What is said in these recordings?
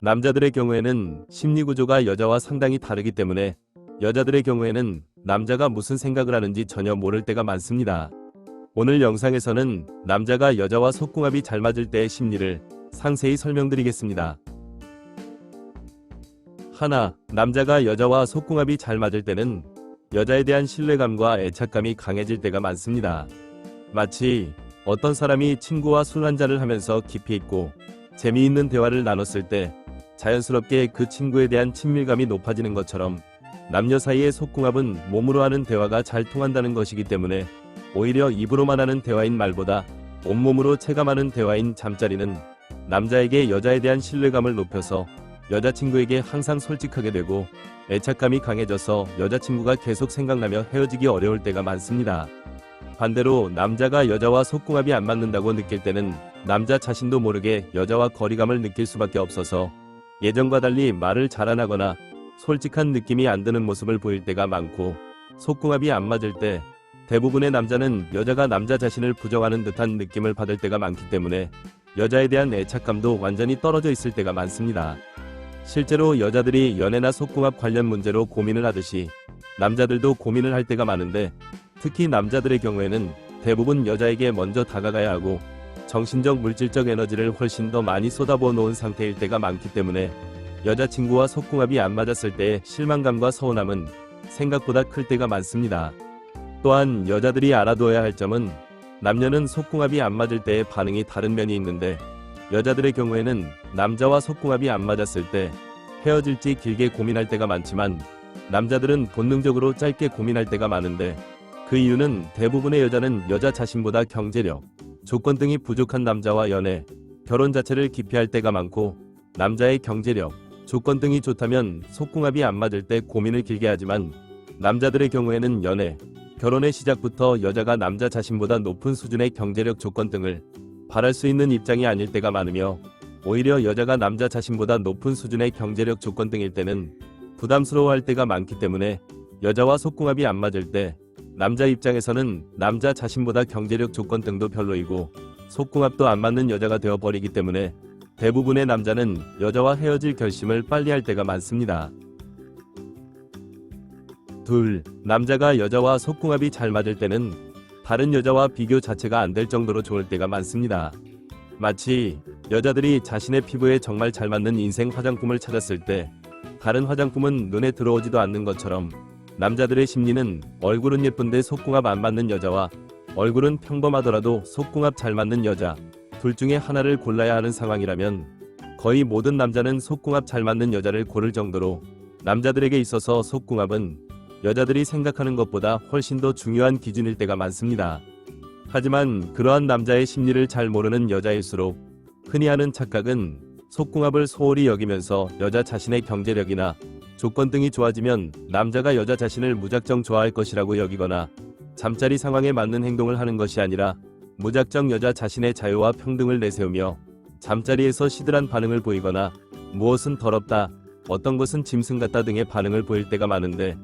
남자들의 경우에는 심리 구조가 여자와 상당히 다르기 때문에 여자들의 경우에는 남자가 무슨 생각을 하는지 전혀 모를 때가 많습니다. 오늘 영상에서는 남자가 여자와 속궁합이 잘 맞을 때의 심리를 상세히 설명드리겠습니다. 하나, 남자가 여자와 속궁합이 잘 맞을 때는 여자에 대한 신뢰감과 애착감이 강해질 때가 많습니다. 마치 어떤 사람이 친구와 술 한잔을 하면서 깊이 있고 재미있는 대화를 나눴을 때 자연스럽게 그 친구에 대한 친밀감이 높아지는 것처럼 남녀 사이의 속궁합은 몸으로 하는 대화가 잘 통한다는 것이기 때문에 오히려 입으로만 하는 대화인 말보다 온몸으로 체감하는 대화인 잠자리는 남자에게 여자에 대한 신뢰감을 높여서 여자친구에게 항상 솔직하게 되고 애착감이 강해져서 여자친구가 계속 생각나며 헤어지기 어려울 때가 많습니다. 반대로 남자가 여자와 속궁합이 안 맞는다고 느낄 때는 남자 자신도 모르게 여자와 거리감을 느낄 수밖에 없어서 예전과 달리 말을 잘 안 하거나 솔직한 느낌이 안 드는 모습을 보일 때가 많고, 속궁합이 안 맞을 때 대부분의 남자는 여자가 남자 자신을 부정하는 듯한 느낌을 받을 때가 많기 때문에 여자에 대한 애착감도 완전히 떨어져 있을 때가 많습니다. 실제로 여자들이 연애나 속궁합 관련 문제로 고민을 하듯이 남자들도 고민을 할 때가 많은데, 특히 남자들의 경우에는 대부분 여자에게 먼저 다가가야 하고 정신적 물질적 에너지를 훨씬 더 많이 쏟아부어 놓은 상태일 때가 많기 때문에 여자친구와 속궁합이 안 맞았을 때의 실망감과 서운함은 생각보다 클 때가 많습니다. 또한 여자들이 알아둬야 할 점은, 남녀는 속궁합이 안 맞을 때의 반응이 다른 면이 있는데, 여자들의 경우에는 남자와 속궁합이 안 맞았을 때 헤어질지 길게 고민할 때가 많지만 남자들은 본능적으로 짧게 고민할 때가 많은데, 그 이유는 대부분의 여자는 여자 자신보다 경제력, 조건 등이 부족한 남자와 연애, 결혼 자체를 기피할 때가 많고, 남자의 경제력, 조건 등이 좋다면 속궁합이 안 맞을 때 고민을 길게 하지만 남자들의 경우에는 연애, 결혼의 시작부터 여자가 남자 자신보다 높은 수준의 경제력 조건 등을 바랄 수 있는 입장이 아닐 때가 많으며, 오히려 여자가 남자 자신보다 높은 수준의 경제력 조건 등일 때는 부담스러워할 때가 많기 때문에 여자와 속궁합이 안 맞을 때 남자 입장에서는 남자 자신보다 경제력 조건 등도 별로이고 속궁합도 안 맞는 여자가 되어버리기 때문에 대부분의 남자는 여자와 헤어질 결심을 빨리 할 때가 많습니다. 둘, 남자가 여자와 속궁합이 잘 맞을 때는 다른 여자와 비교 자체가 안 될 정도로 좋을 때가 많습니다. 마치 여자들이 자신의 피부에 정말 잘 맞는 인생 화장품을 찾았을 때 다른 화장품은 눈에 들어오지도 않는 것처럼, 남자들의 심리는 얼굴은 예쁜데 속궁합 안 맞는 여자와 얼굴은 평범하더라도 속궁합 잘 맞는 여자, 둘 중에 하나를 골라야 하는 상황이라면 거의 모든 남자는 속궁합 잘 맞는 여자를 고를 정도로 남자들에게 있어서 속궁합은 여자들이 생각하는 것보다 훨씬 더 중요한 기준일 때가 많습니다. 하지만 그러한 남자의 심리를 잘 모르는 여자일수록 흔히 하는 착각은, 속궁합을 소홀히 여기면서 여자 자신의 경제력이나 조건 등이 좋아지면 남자가 여자 자신을 무작정 좋아할 것이라고 여기거나 잠자리 상황에 맞는 행동을 하는 것이 아니라 무작정 여자 자신의 자유와 평등을 내세우며 잠자리에서 시들한 반응을 보이거나 무엇은 더럽다, 어떤 것은 짐승 같다 등의 반응을 보일 때가 많은데,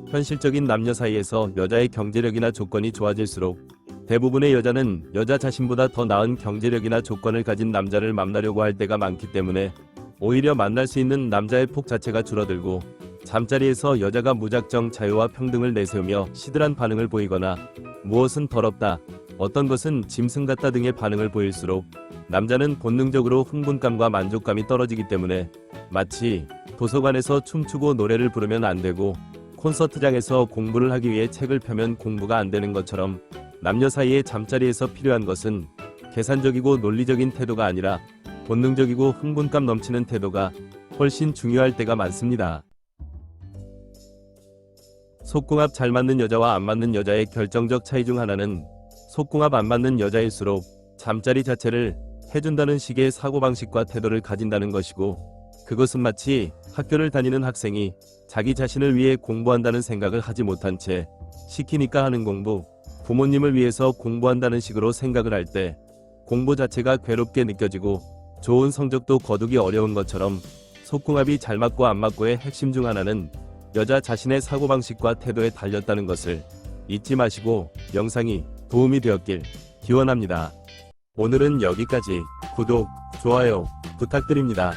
현실적인 남녀 사이에서 여자의 경제력이나 조건이 좋아질수록 대부분의 여자는 여자 자신보다 더 나은 경제력이나 조건을 가진 남자를 만나려고 할 때가 많기 때문에 오히려 만날 수 있는 남자의 폭 자체가 줄어들고, 잠자리에서 여자가 무작정 자유와 평등을 내세우며 시들한 반응을 보이거나 무엇은 더럽다, 어떤 것은 짐승 같다 등의 반응을 보일수록 남자는 본능적으로 흥분감과 만족감이 떨어지기 때문에 마치 도서관에서 춤추고 노래를 부르면 안 되고 콘서트장에서 공부를 하기 위해 책을 펴면 공부가 안 되는 것처럼, 남녀 사이의 잠자리에서 필요한 것은 계산적이고 논리적인 태도가 아니라 본능적이고 흥분감 넘치는 태도가 훨씬 중요할 때가 많습니다. 속궁합 잘 맞는 여자와 안 맞는 여자의 결정적 차이 중 하나는, 속궁합 안 맞는 여자일수록 잠자리 자체를 해준다는 식의 사고방식과 태도를 가진다는 것이고, 그것은 마치 학교를 다니는 학생이 자기 자신을 위해 공부한다는 생각을 하지 못한 채 시키니까 하는 공부, 부모님을 위해서 공부한다는 식으로 생각을 할 때 공부 자체가 괴롭게 느껴지고 좋은 성적도 거두기 어려운 것처럼, 속궁합이 잘 맞고 안 맞고의 핵심 중 하나는 여자 자신의 사고방식과 태도에 달렸다는 것을 잊지 마시고 영상이 도움이 되었길 기원합니다. 오늘은 여기까지. 구독, 좋아요 부탁드립니다.